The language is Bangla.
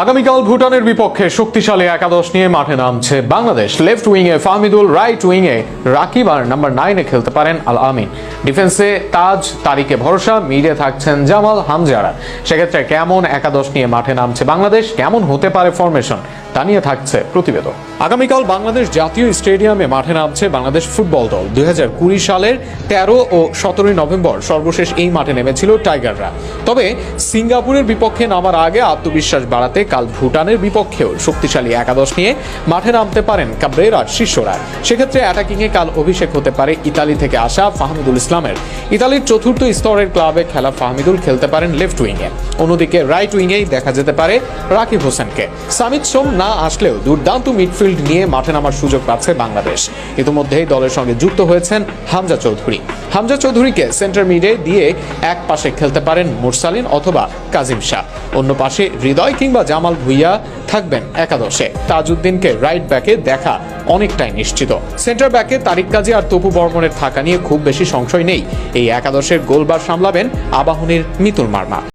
আগামীকাল ভুটানের বিপক্ষে শক্তিশালী একাদশ নিয়ে মাঠে নামছে বাংলাদেশ। লেফট উইং এ ফাহমিদুল, রাইট উইং এ রাকিব আর নাম্বার 9 এ খেলতে পারেন আল আমিন। ডিফেন্সে তাজ, তারিকে ভরসা, মিডে থাকছেন জামাল, হামজারা। সেক্ষেত্রে কেমন একাদশ নিয়ে মাঠে নামছে বাংলাদেশ, কেমন হতে পারে ফরমেশন, তা নিয়ে থাকছে প্রতিবেদন। আগামীকাল বাংলাদেশ জাতীয় স্টেডিয়ামে মাঠে নামছে বাংলাদেশ ফুটবল দল। 2020 সালের 13 ও 17 নভেম্বর সর্বশেষ এই মাঠে নেমেছিল টাইগাররা। তবে সিঙ্গাপুরের বিপক্ষে নামার আগে আত্মবিশ্বাস বাড়াতে কাল ভুটানের বিপক্ষেও শক্তিশালী একাদশ নিয়ে মাঠে নামতে পারেন কাবরেরার শিষ্যরা। সেক্ষেত্রে অ্যাটাকিংয়ে কাল অভিষেক হতে পারে ইতালি থেকে আসা ফাহমিদুল ইসলামের। ইতালির চতুর্থ স্তরের ক্লাবে খেলা ফাহমিদুল খেলতে পারেন লেফট উইংয়ে। অন্যদিকে রাইট উইংয়েই দেখা যেতে পারে রাকিব হোসেনকে। সামিদ সোম না আসলেও দুর্দান্ত মিডফিল্ড নিয়ে মাঠে নামার সুযোগ পাচ্ছে বাংলাদেশ। ইতিমধ্যেই দলের সঙ্গে যুক্ত হয়েছেন হামজা চৌধুরী। হামজা চৌধুরীকে সেন্টার মিডে দিয়ে এক পাশে খেলতে পারেন মুরসালিন অথবা কাজিম শাহ। অন্য পাশে হৃদয় কিংবা জামাল ভুইয়া থাকবেন একাদশে। তাজউদ্দিনকে রাইট ব্যাকে দেখা অনেকটাই নিশ্চিত। সেন্টার ব্যাকে তারিক কাজী আর তপু বর্মনের থাকা নিয়ে খুব বেশি সংশয় নেই। এই একাদশের গোলবার সামলাবেন আবাহনীর মিতুল মার্মা।